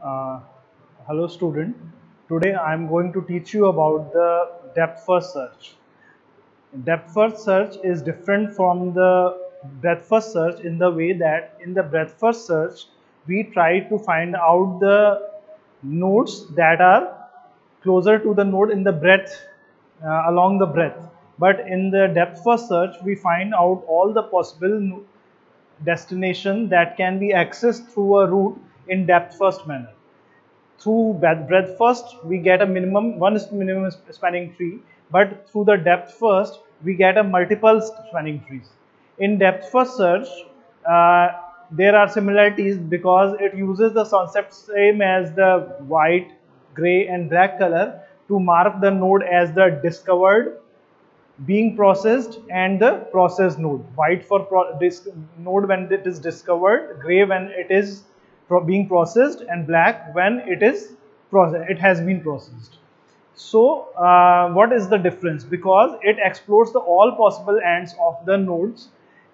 Uh, Hello student. Today I am going to teach you about the depth first search. Depth first search is different from the breadth first search in the way that in the breadth first search we try to find out the nodes that are closer to the node in the breadth along the breadth. But in the depth first search we find out all the possible destination that can be accessed through a route in depth first manner. Through breadth first we get a minimum spanning tree, but through the depth first we get a multiple spanning trees. In depth first search uh, there are similarities because it uses the concept same as the white, gray and black color to mark the node as the discovered, being processed and the processed node. White for node when it is discovered, gray when it is being processed, and black when it has been processed. So what is the difference? Because it explores the all possible ends of the nodes,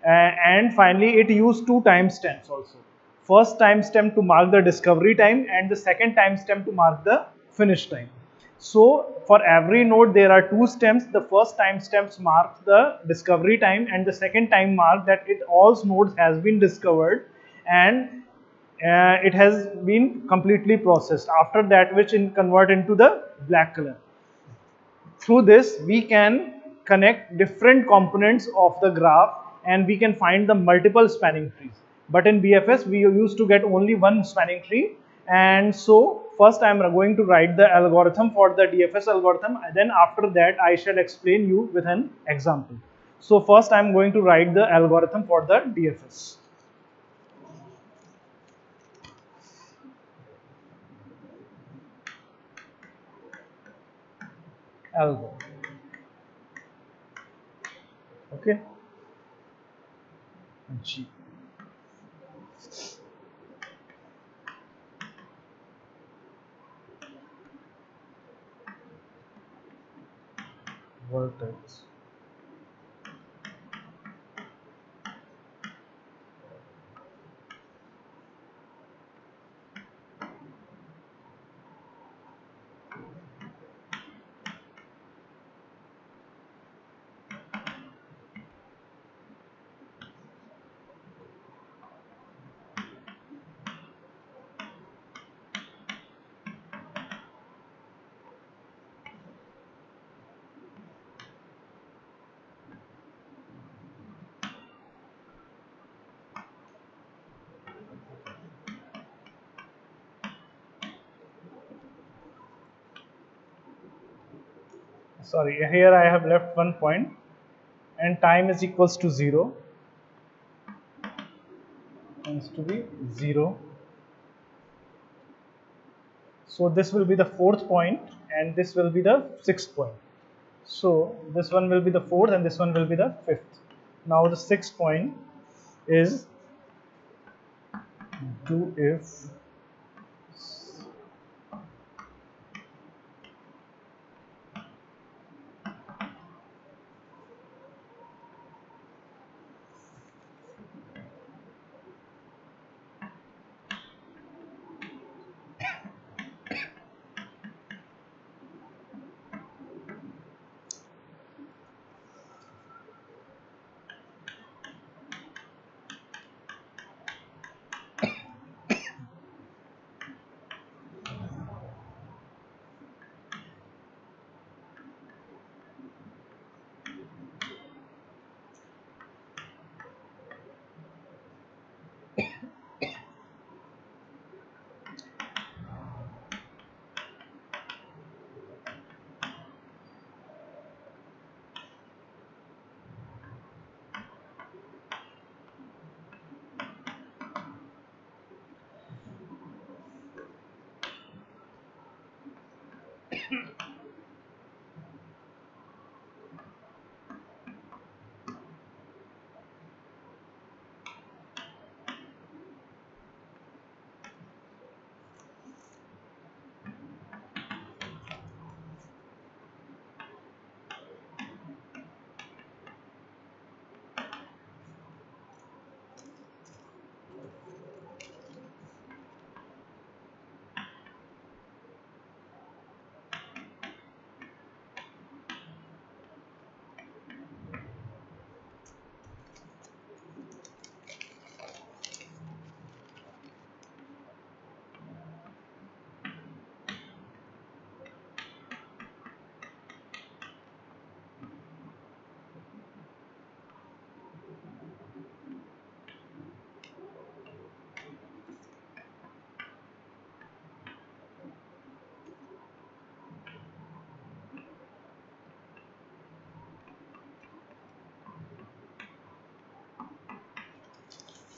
and finally it used two timestamps also. First timestamp to mark the discovery time and the second timestamp to mark the finish time. So for every node there are two stamps. The first timestamp marks the discovery time and the second time mark that all nodes has been discovered and it has been completely processed. After that, which convert into the black color. Through this we can connect different components of the graph and we can find the multiple spanning trees. But in BFS we used to get only one spanning tree, and so first I am going to write the algorithm for the DFS algorithm, and then after that I shall explain you with an example. So first I am going to write the algorithm for the DFS. Algo. Okay. G. Vertex. Sorry, here I have left one point, and time is equals to 0, tends to be 0. So this will be the fourth point and this will be the sixth point. So this one will be the fourth and this one will be the fifth. Now the sixth point is do if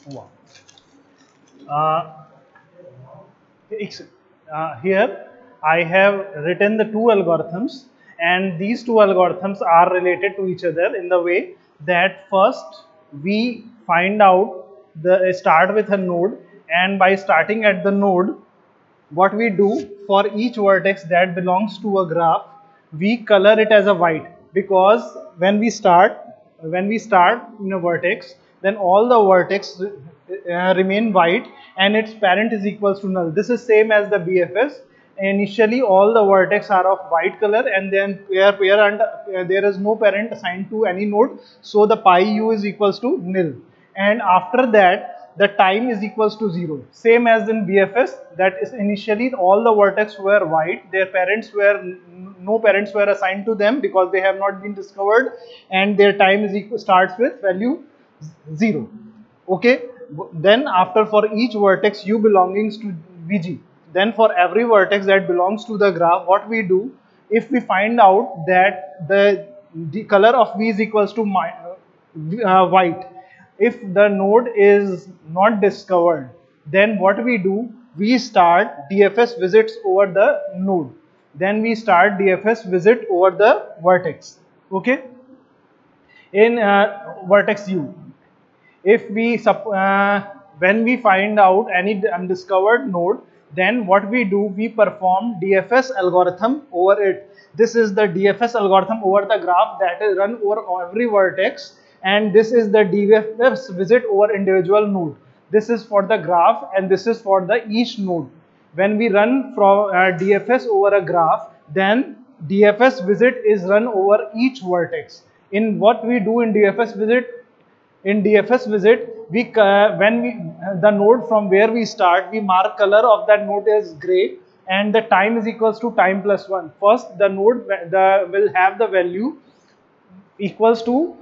Wow. Uh, Here I have written the two algorithms, and these two algorithms are related to each other in the way that first we find out the start with a node, and by starting at the node, what we do for each vertex that belongs to a graph, we color it as a white, because when we start in a vertex, then all the vertex remain white and its parent is equals to null. This is same as the BFS. Initially all the vertex are of white color, and then pair and there is no parent assigned to any node, so the pi u is equals to nil, and after that the time is equals to 0. Same as in BFS, that is initially all the vertex were white, their parents were, no parents were assigned to them because they have not been discovered, and their time is starts with value 0. Okay, then after for each vertex u belongings to Vg, then for every vertex that belongs to the graph, what we do, if we find out that the color of V is equals to white, if the node is not discovered, then what we do, we start DFS visits over the node, then we start DFS visit over the vertex. Okay, in vertex u, if we when we find out any undiscovered node, then what we do, we perform DFS algorithm over it. This is the DFS algorithm over the graph that is run over every vertex, and this is the DFS visit over individual node. This is for the graph and this is for the each node. When we run from DFS over a graph, then DFS visit is run over each vertex. In what we do in DFS visit, we the node from where we start, we mark color of that node as gray, and the time is equals to time plus 1. First the node will have the value equals to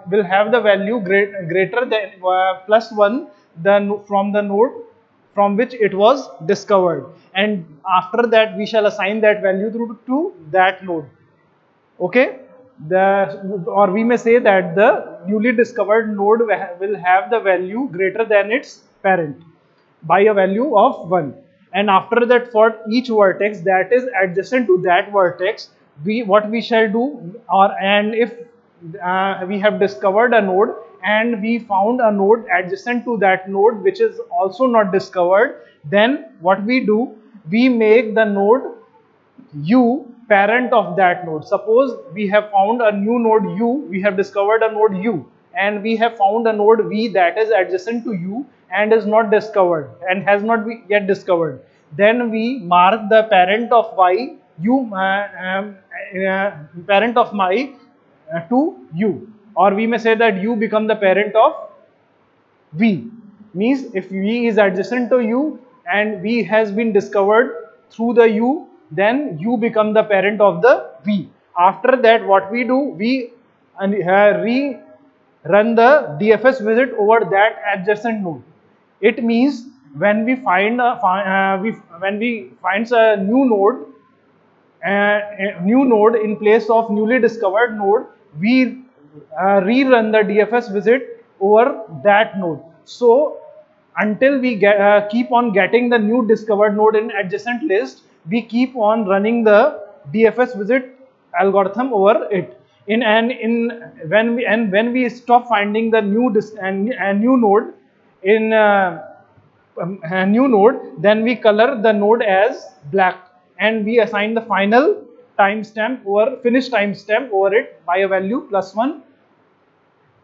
will have the value greater than plus 1 from the node from which it was discovered, and after that we shall assign that value to that node. Okay, or we may say that the newly discovered node will have the value greater than its parent by a value of 1, and after that for each vertex that is adjacent to that vertex, what we shall do, and if we have discovered a node and we found a node adjacent to that node which is also not discovered, then what we do, we make the node u parent of that node. Suppose we have found a new node u, we have discovered a node u, and we have found a node v that is adjacent to u and is not discovered and has not yet discovered. Then we mark the parent of y parent of my to u, or we may say that u become the parent of v. Means if v is adjacent to u and v has been discovered through the u, then u become the parent of the v. After that what we do, we run the DFS visit over that adjacent node. It means when we find when we finds a new node in place of newly discovered node, we rerun the DFS visit over that node. So until we keep on getting the new discovered node in adjacent list, we keep on running the DFS visit algorithm over it. When we stop finding the new node in new node, then we color the node as black, and we assign the final timestamp or finish timestamp over it by a value plus 1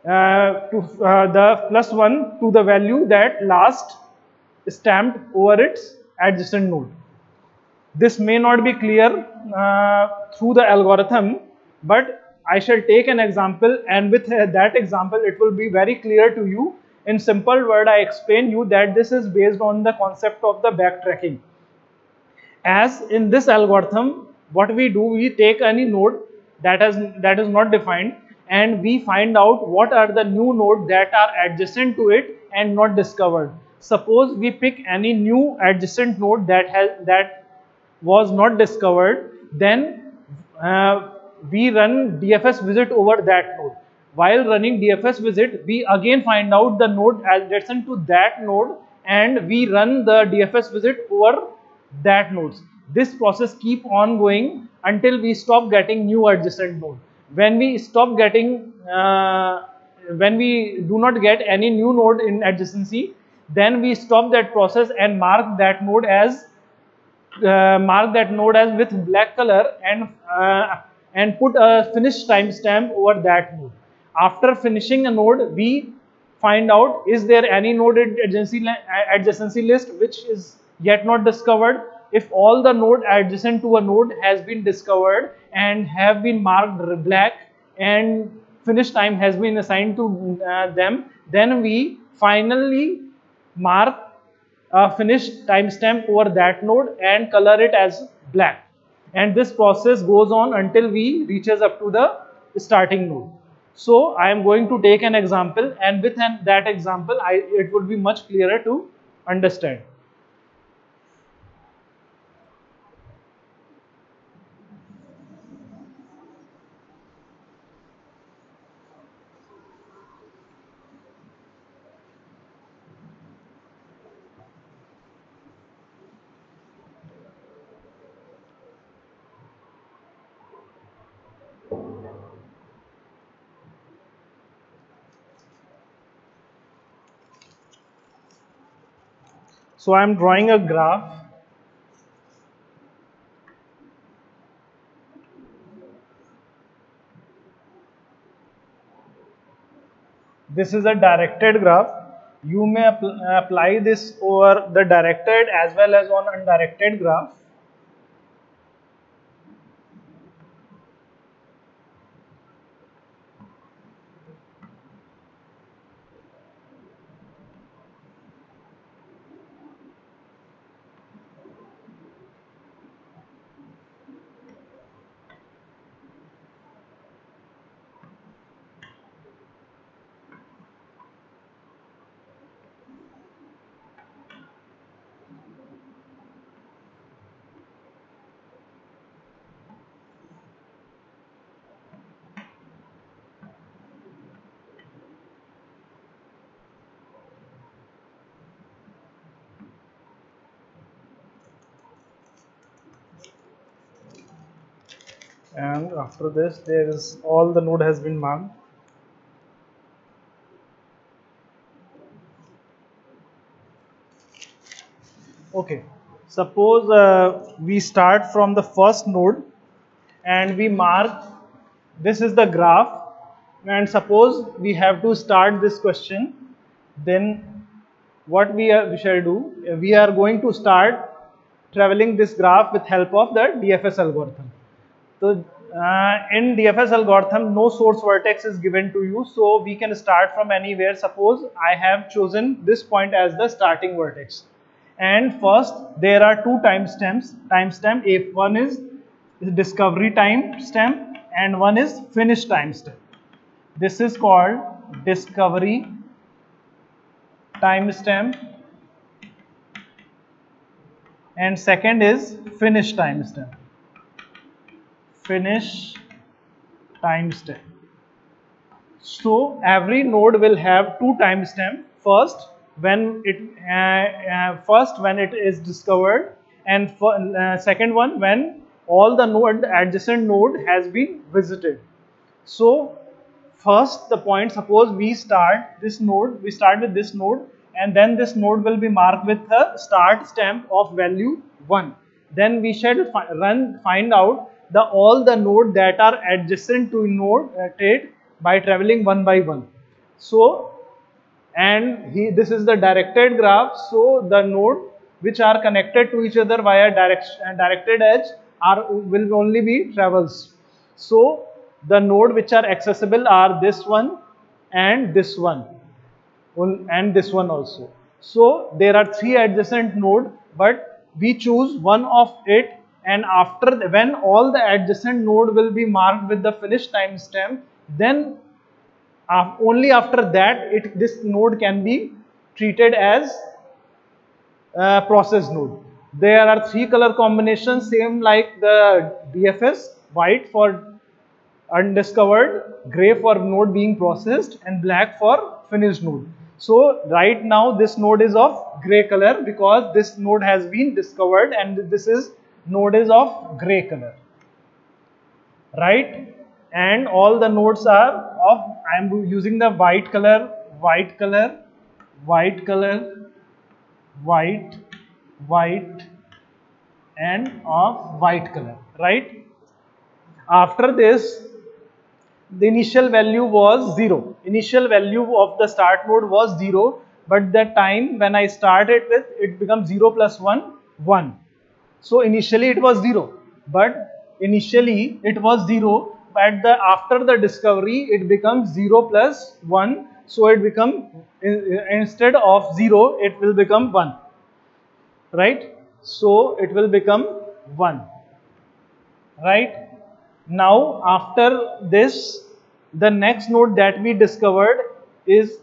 to the value that last stamped over its adjacent node. This may not be clear through the algorithm, but I shall take an example, and with that example it will be very clear to you. In simple word, I explain you that this is based on the concept of the backtracking. As in this algorithm, what we do, we take any node that is not defined, and we find out what are the new nodes that are adjacent to it and not discovered. Suppose we pick any new adjacent node that was not discovered, then we run DFS visit over that node. while running DFS visit, we again find out the node adjacent to that node and we run the DFS visit over that nodes. This process keep on going until we stop getting new adjacent node. When we stop getting, when we do not get any new node in adjacency, then we stop that process and mark that node as with black color and put a finish timestamp over that node. After finishing a node, we find out is there any node adjacency list which is yet not discovered. If all the node adjacent to a node has been discovered and have been marked black and finish time has been assigned to them, then we finally mark a finish timestamp over that node and color it as black. And this process goes on until we reaches up to the starting node. So I am going to take an example, and with that example it would be much clearer to understand. So I am drawing a graph. This is a directed graph. You may apply this over the directed as well as on undirected graph. And after this, there is all the node has been marked. Okay, suppose we start from the first node and we mark, this is the graph, and suppose we have to start this question. Then what we shall do, we are going to start traveling this graph with help of the DFS algorithm. So in DFS algorithm, no source vertex is given to you, so we can start from anywhere. Suppose I have chosen this point as the starting vertex, and first there are two timestamps. If one is discovery timestamp and one is finish timestamp. This is called discovery timestamp, and second is finish timestamp. Finish timestamp. So every node will have two timestamps. First when it is discovered, and second one when all the adjacent node has been visited. So first the point, suppose we start this node, we start with this node, and then this node will be marked with a start stamp of value 1. Then we shall find out all the node that are adjacent to node state by traveling one by one. So, and this is the directed graph. So the node which are connected to each other via directed edge will only be travels. So the node which are accessible are this one and this one and this one also. So there are three adjacent nodes, but we choose one of it, and after when all the adjacent node will be marked with the finish timestamp, then only after that this node can be treated as process node. There are three color combinations, same like the DFS: white for undiscovered, gray for node being processed, and black for finished node. So right now this node is of gray color because this node has been discovered, and this is node is of gray color, right? And all the nodes are of, I am using the white color, white color, white color, white, white, and of white color, right? After this, the initial value was 0. Initial value of the start node was 0, but the time when I started with, it becomes 0 plus 1, 1. So initially it was 0, but initially it was 0, but after the discovery it becomes 0 plus 1. So it become, instead of 0, it will become 1, right? So it will become 1, right? Now after this, the next node that we discovered is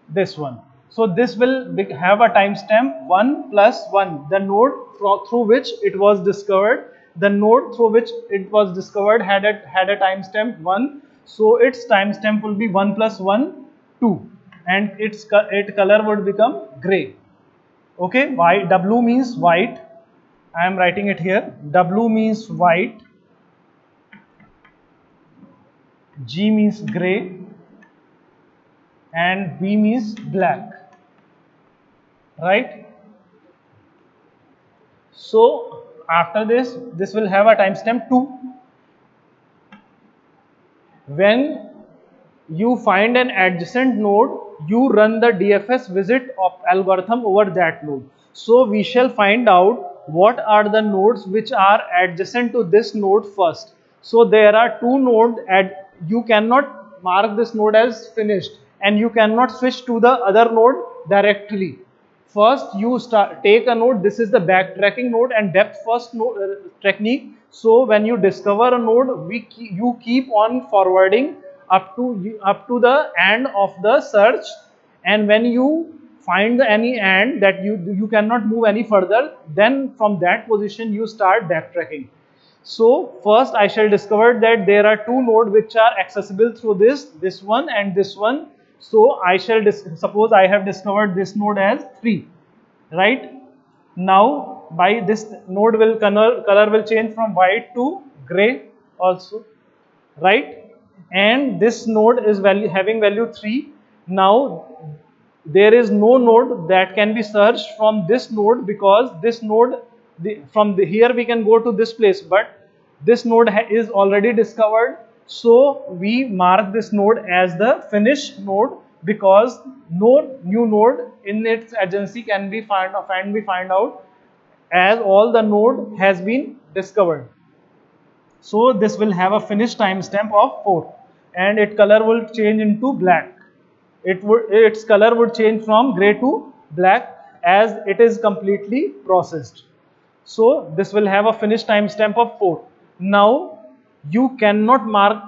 this one. So this will have a timestamp 1 plus 1. The node through which it was discovered, the node through which it was discovered had a timestamp 1. So its timestamp will be 1 plus 1, 2, and its color would become gray. Okay, W means white. I am writing it here. W means white. G means gray, and B means black, right? So after this will have a timestamp 2. When you find an adjacent node, you run the DFS visit of algorithm over that node. So we shall find out what are the nodes which are adjacent to this node first. So there are two nodes. You cannot mark this node as finished, and you cannot switch to the other node directly. First you take a node. This is the backtracking node and depth first node, technique. So when you discover a node, you keep on forwarding up to the end of the search, and when you find any end that you cannot move any further, then from that position you start backtracking. So first I shall discover that there are two nodes which are accessible through this one and this one. So I shall suppose I have discovered this node as 3, right? Now by this node will color will change from white to gray also, right? And this node is having value 3. Now there is no node that can be searched from this node, because this node, here we can go to this place, but this node is already discovered. So we mark this node as the finished node, because no new node in its adjacency can be find out, as all the node has been discovered. So this will have a finished timestamp of 4, and its color will change into black. Its color would change from gray to black as it is completely processed. So this will have a finished timestamp of 4. Now you cannot mark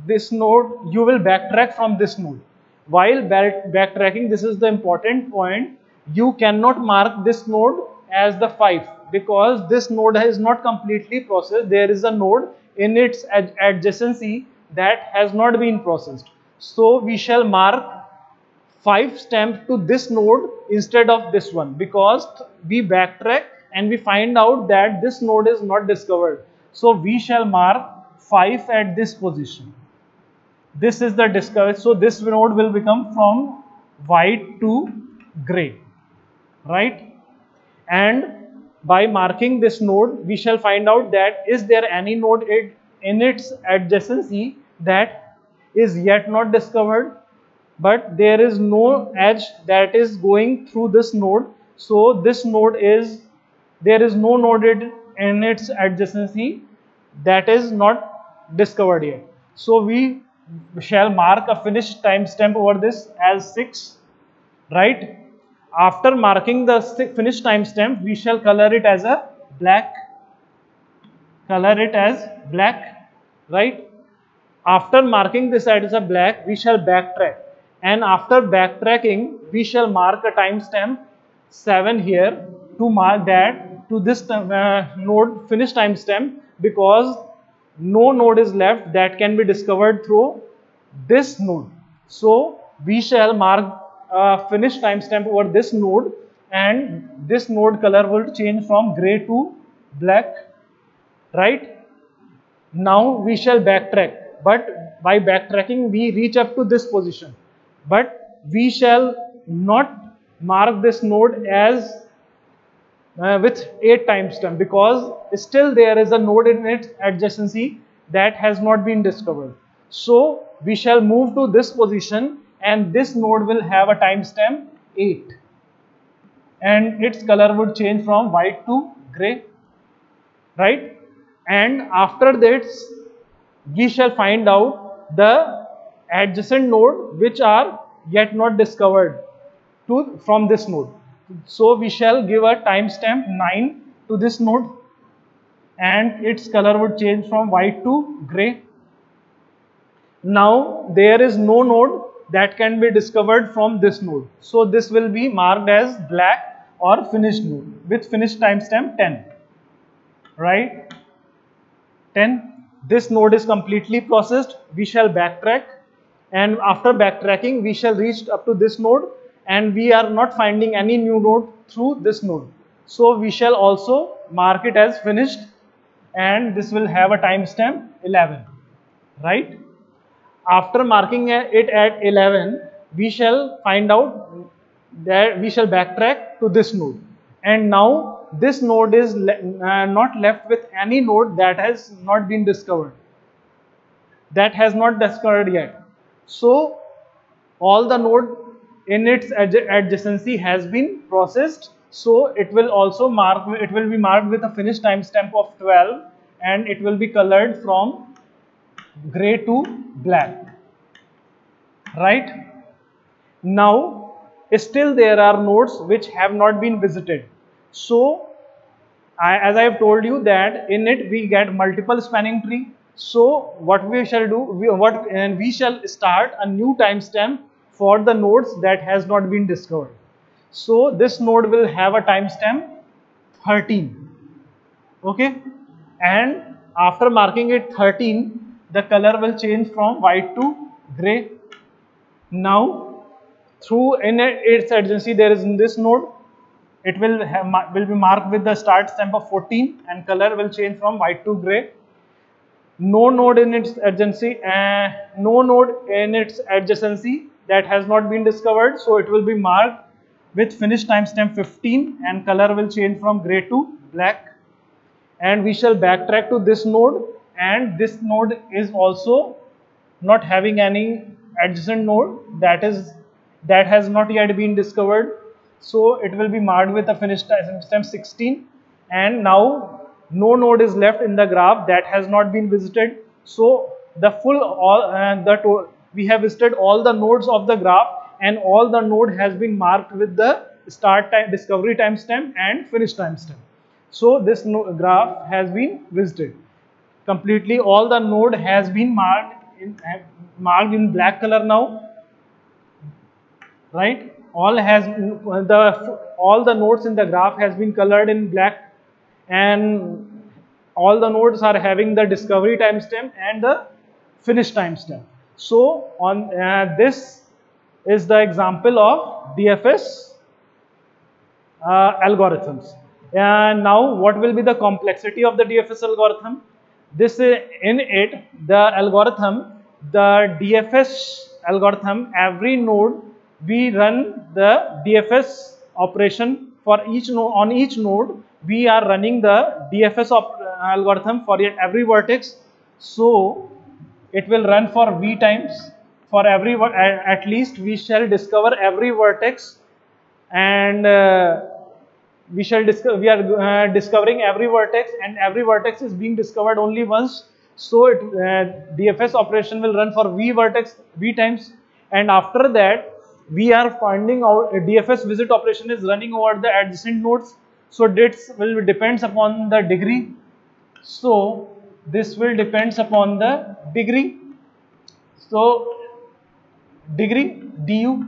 this node, you will backtrack from this node. While backtracking, this is the important point, you cannot mark this node as the 5, because this node is not completely processed. There is a node in its adjacency that has not been processed. So we shall mark 5 stamp to this node instead of this one, because we backtrack and we find out that this node is not discovered. So we shall mark 5 at this position. This is the discovery. So this node will become from white to gray, right? And by marking this node, we shall find out that is there any node in its adjacency that is yet not discovered, but there is no edge that is going through this node. So this node there is no node in its adjacency that is not discovered yet. So we shall mark a finished timestamp over this as 6, right? After marking the finished timestamp, we shall color it as a black. Right? After marking this as a black, we shall backtrack, and after backtracking, we shall mark a timestamp 7 here to mark that to this node finished timestamp, because no node is left that can be discovered through this node. So we shall mark finish timestamp over this node, and this node color will change from gray to black, right? Now we shall backtrack, but by backtracking we reach up to this position, but we shall not mark this node as with 8 timestamp, because still there is a node in its adjacency that has not been discovered. So we shall move to this position, and this node will have a timestamp 8, and its color would change from white to gray, right? And after this we shall find out the adjacent node which are yet not discovered from this node. So we shall give a timestamp 9 to this node, and its color would change from white to gray. Now there is no node that can be discovered from this node, so this will be marked as black or finished node with finished timestamp 10, right? 10. This node is completely processed. We shall backtrack, and after backtracking we shall reach up to this node, and we are not finding any new node through this node, so we shall also mark it as finished, and this will have a timestamp 11, right? After marking it at 11, we shall find out that we shall backtrack to this node, and now this node is not left with any node that has not been discovered, that has not discovered yet. So all the node in its adjacency has been processed, so it will also be marked with a finished timestamp of 12, and it will be colored from gray to black, right? Now still there are nodes which have not been visited, so as I have told you that in it we get multiple spanning tree. So what we shall do, we shall start a new timestamp for the nodes that has not been discovered. So this node will have a timestamp 13, okay, and after marking it 13, the color will change from white to gray. Now through in its adjacency there is in this node, it will be marked with the start stamp of 14, and color will change from white to gray. No node in its adjacency, that has not been discovered, so it will be marked with finished timestamp 15, and color will change from gray to black. And we shall backtrack to this node, and this node is also not having any adjacent node that has not yet been discovered, so it will be marked with a finished timestamp 16, and now no node is left in the graph that has not been visited. So the we have visited all the nodes of the graph, and all the node has been marked with the start time, discovery timestamp, and finish timestamp. So this graph has been visited completely. All the node has been marked in black color now, right? All the nodes in the graph has been colored in black, and all the nodes are having the discovery timestamp and the finish timestamp. So on this is the example of DFS algorithms. And now what will be the complexity of the DFS algorithm? This is in it, the DFS algorithm, every node we run the DFS operation for each node. On each node we are running the DFS algorithm for every vertex. So it will run for v times for every, at least we shall discover every vertex, and we are discovering every vertex, and every vertex is being discovered only once. So DFS operation will run for v times, and after that we are finding out DFS visit operation is running over the adjacent nodes. So this will depends upon the degree. So this will depends upon the degree. So degree du,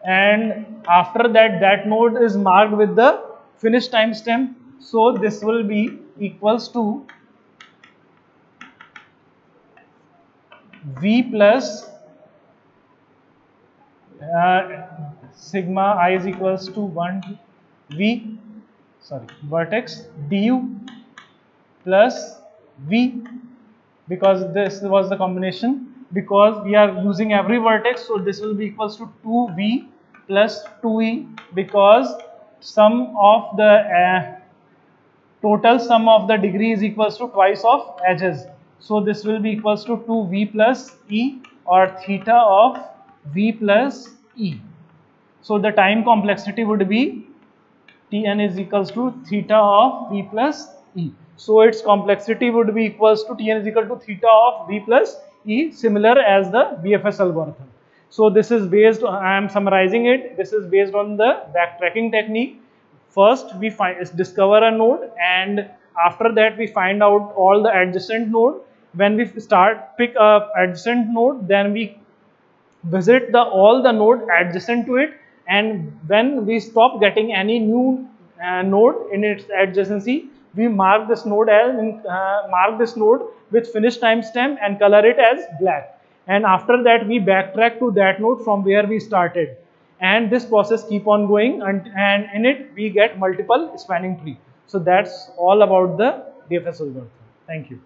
and after that node is marked with the finished timestamp. So this will be equals to V plus sigma I is equals to 1 vertex du plus V, because this was the combination, because we are using every vertex, so this will be equals to 2V plus 2E, because sum of the total sum of the degree is equals to twice of edges. So this will be equals to 2V plus E, or theta of V plus E. So the time complexity would be Tn is equals to theta of V plus E. So its complexity would be equals to Tn is equal to theta of V plus E, similar as the BFS algorithm. So this is based, I am summarizing it, this is based on the backtracking technique. First we discover a node, and after that we find out all the adjacent node. When we pick a adjacent node, then we visit all the node adjacent to it, and when we stop getting any new node in its adjacency, we mark this node with finished timestamp and color it as black, and after that we backtrack to that node from where we started, and this process keep on going, and in it we get multiple spanning tree. So that's all about the DFS algorithm. Thank you.